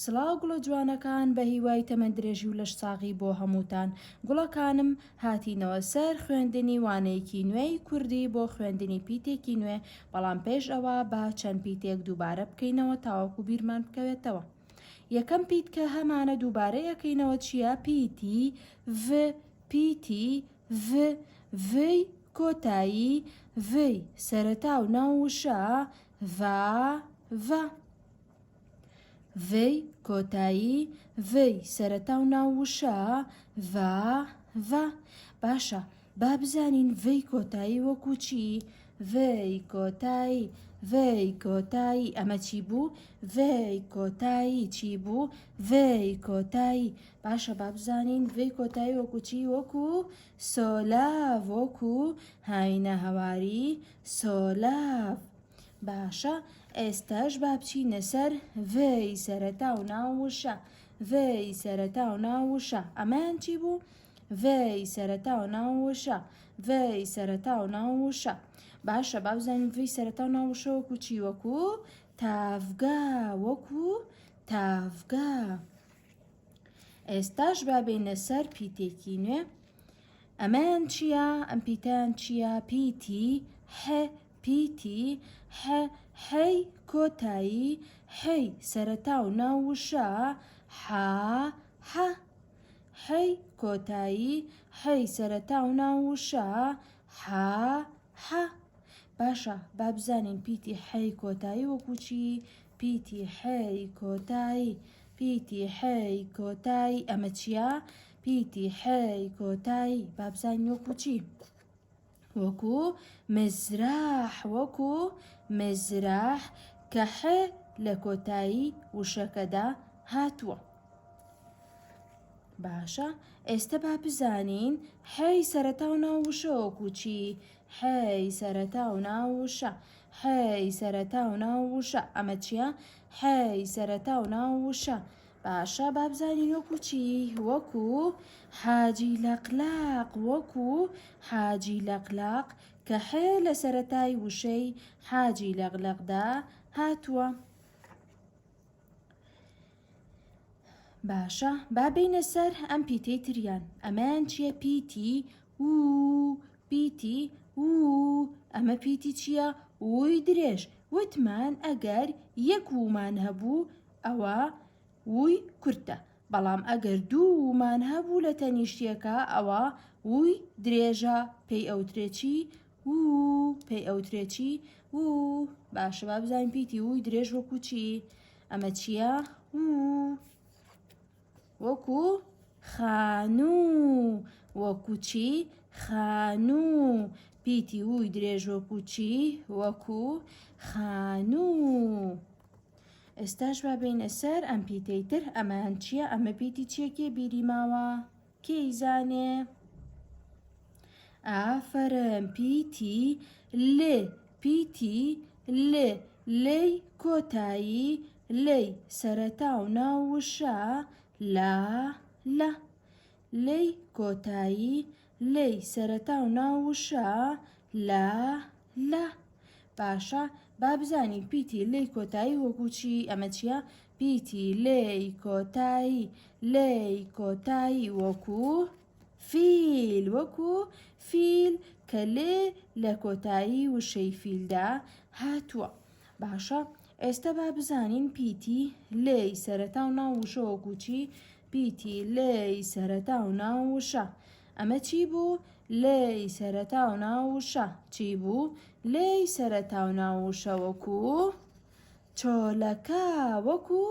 سڵاو گوڵە جوانەکان بە هیوای تەمەند درێژی و لەش ساغی بۆ هەمووتان. گوڵەکانم هاتینەوە سەر خوێندنی وانەیەکی نوێی کوردی بۆ خوێندنی پیتێکی نوێ، بەڵام پێش ئەوە با چەند پیتێک دووبارە بکەینەوە تاوەکو بیرمان بکەوێتەوە. یەکەم پیت کە هەمانە دووبارە یەکەینەوە چییە؟ پیتی ڤ، پیتی ڤ، ڤی کۆتایی، ڤی سەرەتا و ناو وشە، ڤا ڤە. ڤی کۆتایی، ڤی سەرەتا و ناو وشە، ڤا ڤە. باشە با بزانین ڤی کۆتایی وەکو چی؟ ڤی کۆتایی، ڤی کۆتایی ئەمە چی بوو؟ ڤی کۆتایی چی بوو؟ ڤی کۆتایی. باشە با بزانین ڤی کۆتایی وەکو چی؟ وەکو سۆلاڤ، وەکو هاوینە هەواری سۆلاڤ. باشە ئێستاش با بچینە سەر ڤی سەرەتا و ناو وشە، ڤی سەرەتا و ناو وشە ئەمەیان چی بوو؟ ڤی سەرەتا و ناو وشە، ڤی سەرەتا و ناو وشە. باشە با بزانین ڤی سەرەتا و ناو وشە وەکو چی؟ وەکو تافگا، وەکو تافگا. ئێستاش با بینە سەر پیتێکی نوێ. ئەمەیان چییە؟ ئەم پیتیان چییە؟ پیتی ح، پیتی ح، حەی کۆتایی، حەی سەرەتا و ناو وشە، حا حە. حەی کۆتایی، حەی سەرەتا و ناو وشە، حا حە. باشە با بزانین پیتی حەی کۆتایی وەکو چی؟ پیتی حەی کۆتایی، پیتی حەی کۆتایی ئەمە چییە؟ پیتی حەی کۆتایی با بزانین وەکو چی؟ وەکو مزراح، وەکو مزراح کە ح لە کۆتایی وشەکەدا هاتووە. باشە ئێستا با بزانین حەی سەرەتا و ناو وشە وەکو چی؟ حەی سەرەتا و ناو وشە، حەی سەرەتا و ناو وشە ئەمە چییە؟ حەی سەرەتا و ناو وشە. باشە با بزانین وەکو چی؟ وەکو حاجی لەقلاق، وەکو حاجی لەقلاق کە ح لە سەرەتای وشەی حاجی لەقلەقدا هاتووە. باشە با بینە سەر ئەم پیتەی تریان. ئەمەیان چییە؟ پیتی و، پیتی و ئەمە پیتی چییە؟ وی درێژ. وتمان ئەگەر یەک ومان هەبوو ئەوە وی کورتە، بەڵام ئەگەر دوو ومان هەبوو لە تەنیشتیەکە ئەوە وی درێژە، پێی ئەوترێ چی؟ و، پێی ئەوترێ چی؟ و. باشە با بزانین پیتی وی درێژ وەکو چی؟ ئەمە چییە؟ و. وەکو خانوو، وەکو چی؟ خانوو. پیتی وی درێژ وەکو چی؟ وەکو خانوو. ئێستاش با بینە سەر ئەم پیتەی تر. ئەمان چییە؟ ئەمە پیتی چیەکێ بیری ماوە؟ کێی زانێ؟ ئافەرن پیتی ل، پیتی ل، لەی کۆتایی، لەی سەرەتا و ناو وشە، لا لە. لەی کۆتایی، لەی سەرەتا و ناو وشە، لا لە. باشە با بزانین پیتی لەی کۆتایی وەکو چی؟ ئەمە چییە؟ پیتی لەی کۆتایی، لەی کۆتایی وەکو فیل، وەکو فیل کە لێ لە کۆتایی وشەی فیلدا هاتووە. باشە ئێستا با بزانین پیتی لەی سەرەتا و ناو وشە وەکو چی؟ پیتی لەی سەرەتا و ناو وشە ئەمە چی بوو؟ لەی سەرەتا و ناو وشە چی بوو؟ لەی سەرەتا و ناو وشە وەکو چۆلەکە، وەکو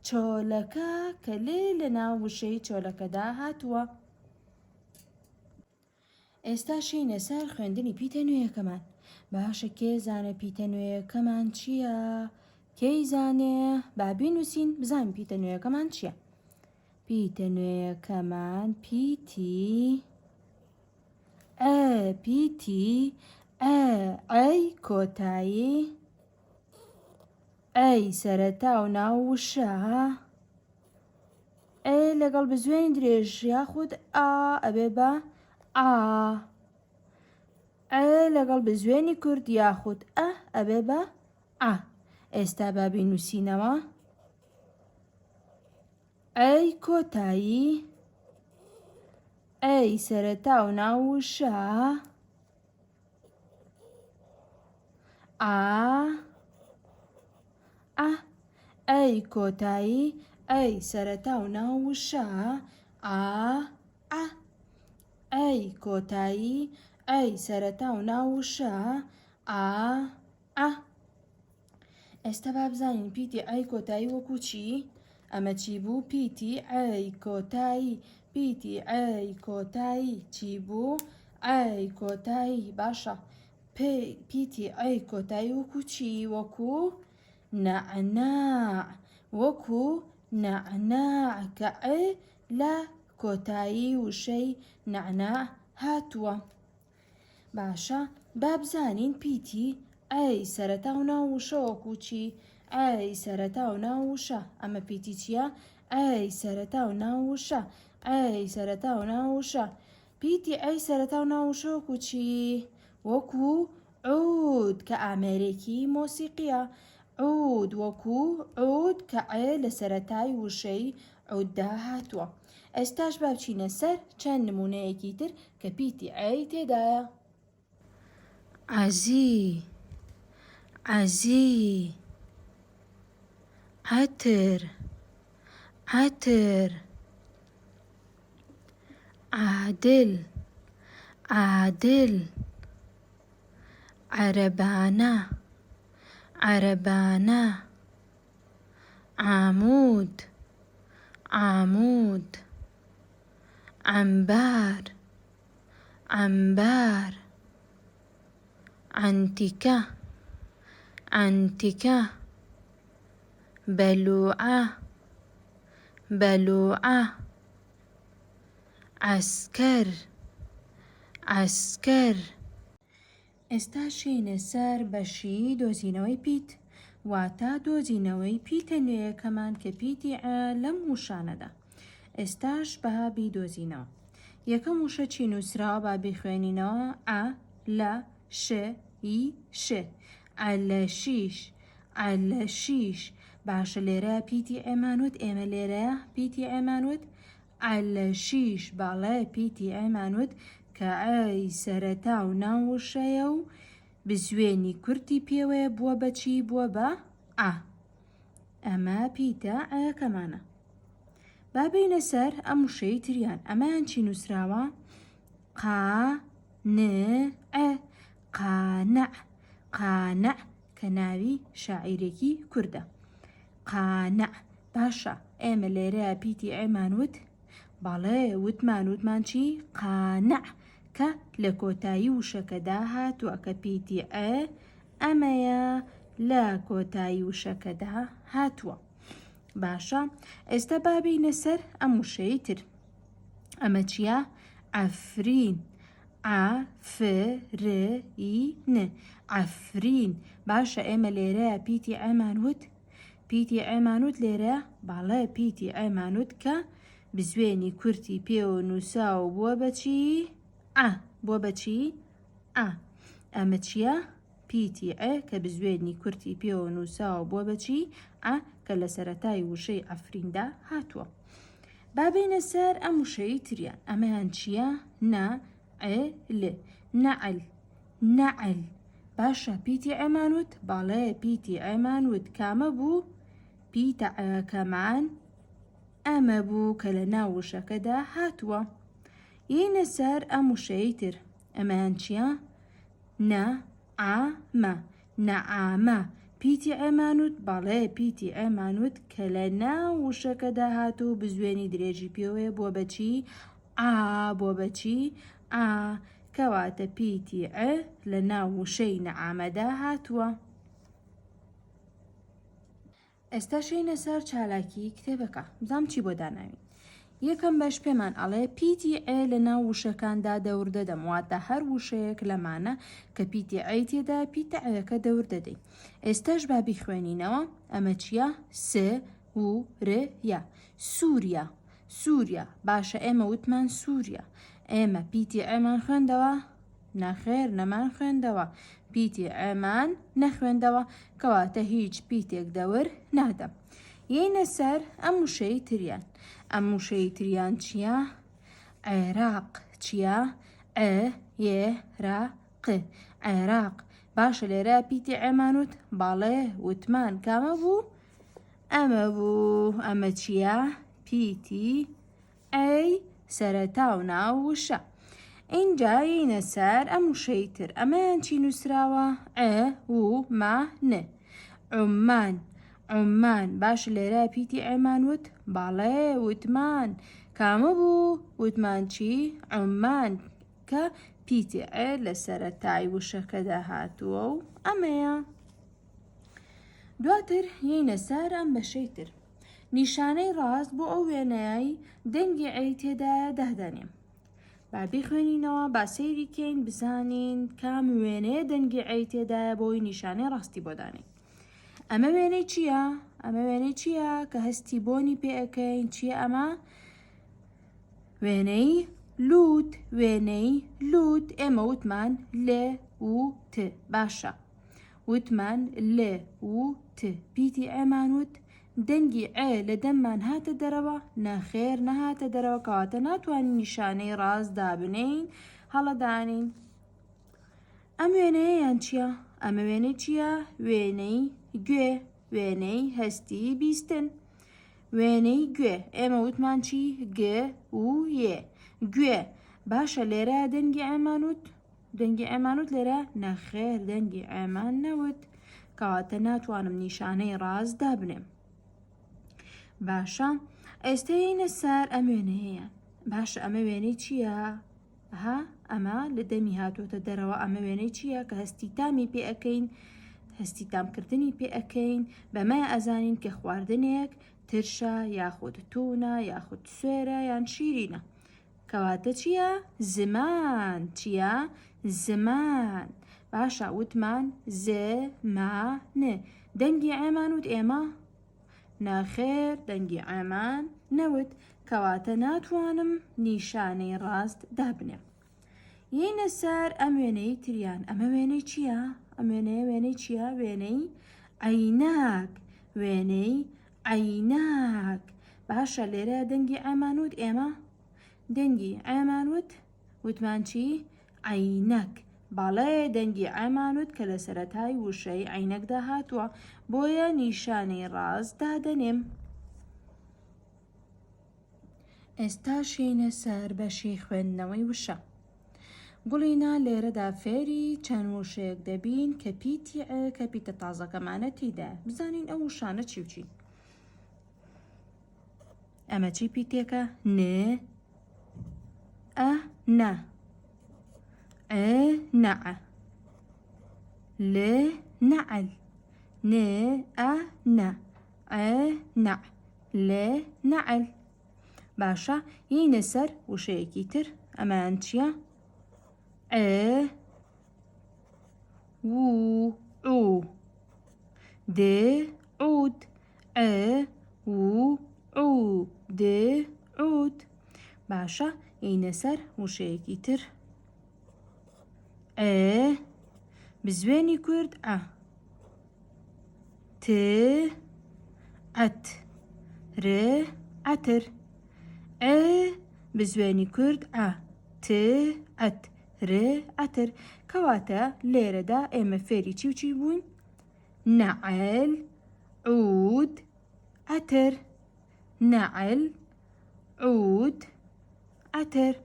چۆلەکە کە لێ لە ناو وشەی چۆلەکەدا هاتووە. ئێستا شینە سەر خوێندنی پیتە نوێیەکەمان. باشە کێ زانە پیتە نوێیەکەمان چییە؟ کێی زانێ؟ با بینووسین بزانین پیتە نوێیەکەمان چییە؟ پیتە نوێیەکەمان پیتی ئە، پیتی ئە، ئەی کۆتایی، ئەی سەرەتا و ناو وشە، ئێ لەگەڵ بزوێنی درێژ یاخود ئا ئەبێ بە ئا، ئە لەگەڵ بزوێنی کورد یاخود ئە ئەبێ بە ئا. ئێستا با بینووسینەوە ئەی کۆتایی ئەی سەرەتا و ناو وشە ئا ئە ئەی کۆتایی ئەی سەرەتا و ناو وشە ئا ئە ئەی کۆتایی ئەی سەرەتا و ناو وشە ئا ئە ئێستا با بزانین پیتی ئەی کۆتایی وەکو چی؟ ئەمە چی بوو؟ پیتی ئەی کۆتایی پیتی ئەی کۆتایی چی بوو؟ ئەی کۆتایی باشە پیتی ئەی کۆتایی وەکو چی؟ وەکو نەعناع وەکو نەعناع کە ئێ لە کۆتایی وشەی نەعناع هاتووە. باشە با بزانین پیتی ئەی سەرەتا و ناو وشە وەکو چی؟ ئەی سەرەتا و ناو وشە ئەمە پیتی چییە؟ ئەی سەرەتا و ناو وشە ئەی سەرەتا و ناو وشە پیتی ئەی سەرەتا و ناو وشە وەکو چی؟ وەکو عود کە ئامێرێکی مۆسیقیە عود وەکو عود کە ئێ لە سەرەتای وشەی عوددا هاتووە. ئێستاش با بچینە سەر چەند نمونەیەکی تر کە پیتی ئەی تێدایە. عەزی عەزی عەتر عەتر عادل عادل عەرەبانە عەرەبانە عامود عامود عەمبار عەمبار عنتکە عنتکە بەلوعە بەلوعە عەسکەر عەسکەر ئێستا شینە سەر بەشی دۆزینەوەی پیت واتە دۆزینەوەی پیتە نوێیەکەمان کە پیتی ئە لەم وشانەدا. ئێستاش بەها بیدۆزینەوە. یەکەم وشە چی نووسراوە با بیخوێنینەوە ئە لە ش ئی ش عەلەشیش عەلەشیش باشە لێرە پیتی ئێمانوت ئێمە لێرەیە پیتی ئێمانوت عەلەشیش باڵێ پیتی ئێمانوت کە ئەی سەرەتا و ناو وشەیە و بزوێنی کورتی پێوەیە بووە بەچی بووە بە ئا ئەمە پیتە ئەیەکەمانە. با بینە سەر ئەم وشەی تریان ئەمەیان چی نووسراوە؟ قانع قانع قانع کە ناوی شاعیرێکی کوردە قانع باشە ئێمە لێرەیە پیتی ئێمانوت باڵێ وتمان چی؟ قانع کە لە کۆتایی وشەکەدا هاتووە کە پیتی ئێ ئەمەیە لە کۆتایی وشەکەدا هاتووە. باشە ئێستا با بینە سەر ئەم وشەی تر ئەمە چییە؟ عەفرین عەفرین عەفرین باشە ئێمە لێرەیە پیتی ئێمانوت پیتی ئێمانوت لێرە باڵێ پیتی ئێمانوت کە بزوێنی کورتی پێوە نووساوە بووە بەچی؟ ئا بووە بەچی؟ ئا ئەمە چییە؟ پیتی ئێ کە بزوێنی کورتی پێوە نووساوە بووە بەچی؟ ئا کە لە سەرەتای وشەی عەفریندا هاتووە. با بینە سەر ئەم وشەی تریان ئەمەیان چییە؟ نەعل نەعل نەعل باشە پیتی ئێمانوت باڵێ پیتی ئێمانوت کامە بوو؟ پیتە ئەکەمان ئەمە بوو کە لە ناو وشەکەدا هاتووە. یینە سەر ئەم وشەی تر ئەمەیان چییە؟ نەعامە نەعامە پیتی ئێمانوت باڵێ پیتی ئێمانوت کە لە ناو وشەکەدا هاتوو بزوێنی درێژی پێوەیە بووە بەچی؟ ئا بووە بەچی؟ ئا کەواتە پیتی ئێ لە ناو وشەی نەعامەدا هاتووە. ئێستا شینە سەر چالاکی کتێبەکە بزانم چی بۆ داناوین. یەکەم بەش پێمان ئەڵێ پیتی ئێ لە ناو وشەکاندا دەور دەدەم واتە هەر وشەیەک لەمانە کە پیتی ئەی تێدا پیتە ئەیەکە دەور دەدەین. ئێستاش با بیخوێنینەوە ئەمە چییە؟ سووریا سووریا سووریا باشە ئێمە وتمان سووریا ئێمە پیتی ئێمان خوێندەوە؟ نەخێر نەمان خوێندەوە پیتی ئێمان نەخوێندەوە کەواتە هیچ پیتێک دەور نادەم. یەینە سەر ئەم وشەی تریان. ئەم وشەی تریان چییە؟ عێراق چییە؟ عێراق عێراق. باشە لێرە پیتی عێمانوت باڵێ وتمان کامە بوو؟ ئەمە بوو. ئەمە چییە؟ پیتی ئەی سەرەتا و ناو وشە. اینجا یینە سەر ئەم وشەی تر. ئەمەیان چی نووسراوە؟ عومان. عومان عومان. باش لێرە پیتی عێمانوت باڵێ وتمان کامە بوو؟ وتمان چی؟ عومان کە پیتی عێ لە سەرەتای وشەکەدا هاتووە و ئەمەیە. دواتر یینە سەر ئەم بەشەی تر. نیشانەی ڕاست بۆ ئەو وێنەیەی دەنگی عەی تێدایە دەهدەنێم. با بیخوێنینەوە با سەیری کەین بزانین کام وێنەیە دەنگی عەی تێدایە بۆی نیشانەی ڕاستی بۆ دانین. ئەمە وێنەی چییە؟ ئەمە وێنەی چییە کە هەستی بۆنی پێ ئەەکەین؟ چییە ئەمە؟ وێنەی لووت. وێنەی لووت. ئێمە وتمان لێ و ت. باشە وتمان لێ و ت. پیتی عێمانوت دەنگی عێ لە دەممان هاتە دەرەوە؟ نەخێر نەهاتە دەرەوە، کەواتە ناتوانین نیشانەی ڕاست دابنین هەڵەدانین. ئەم وێنەیەیان چییە؟ ئەمە وێنەی چییە؟ وێنەی گوێ. وێنەی هەستی بیستن. وێنەی گوێ. ئێمە وتمان چی؟ گێ و یێ. گوێ. باشە لێرە دەنگی عێمانوت؟ دەنگی عێمانوت لێرە؟ نەخێر دەنگی عێمان نەوت، کەواتە ناتوانم نیشانەی ڕاست دابنێم. باشە ئێستا یینە سەر ئەم وێنەیەیان. باشە ئەمە وێنەی چییە؟ ئەمە لە دەمی هاتوۆتە دەرەوە. ئەمە وێنەی چییە کە هەستی تامی پێ ئەەکەین؟ هەستی تامکردنی پێ ئەەکەین. بەمە ئەزانین کە خواردنێک ترشە یاخود توونە یاخود سوێرە یان شیرینە، کەواتە چییە؟ زمان. چییە؟ زمان. باشە وتمان زێمانە. دەنگی عێمانوت ئێمە؟ ناخێر دەنگی عێمان نەوت، کەواتە ناتوانم نیشانەی ڕاست دابنێم. یینە سەر ئەم وێنەی تریان. ئەمە وێنەی چییە؟ ئەم وێنەی چییە؟ وێنەی عەیناک. وێنەی عەیناک. باشە لێرە دەنگی عێمانوت ئێمە؟ دەنگی عێمانوت وتمان چی؟ عەینەک. باڵێ دەنگی عێمانوت کە لە سەرەتای وشەی عەینەکدا هاتووە، بۆیە نیشانەی ڕاست دادەنێم. ئێستا شینە سەر بەشی خوێندنەوەی وشە. گوڵینا لێرەدا فێری چەند وشەیەک دەبین کە پیتی عێ کە پیتە تازەکەمانە تێدا. بزانین ئەو وشانە چی و چین. ئەمە چی پیتێکە؟ ن ئە نە عێ نەعە ل نەعەل ن ئە نە عێ نەع ل نەعەل. باشە یینە سەر وشەیەکی تر. ئەمان چییە؟ عێ و عو د عود. عێ و عو د عود. باشە یینە سەر وشەیەکی تر. عێ بزوێنی کورد عە ت عەت ر عەتر. عێ بزوێنی کورد عە ت عەت ر عەتر. کەواتە لێرەدا ئێمە فێری چی و چی بووین؟ نەعەل عود عەتر. نەعەل عود عەتر.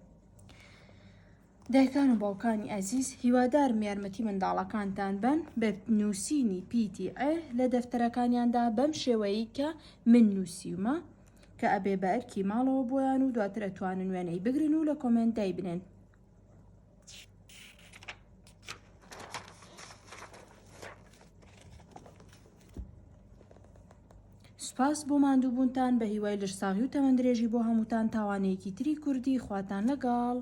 دایکان و باوکانی ئەزیز، هیوادارم یارمەتی منداڵەکانتان بن بە نووسینی پیتی عێ لە دەفتەرەکانیاندا بەم شێوەیە کە من نووسیومە، کە ئەبێ بە ئەرکی ماڵەوە بۆیان و دواتر ئەتوانن وێنەی بگرن و لە کۆمنت دای بنێن. سوپاس بۆ ماندووبوونتان. بە هیوای لەشساغی و تەمەندرێژی بۆ هەمووتان. تاوانەیەکی تری کوردی خواتان لەگەڵ.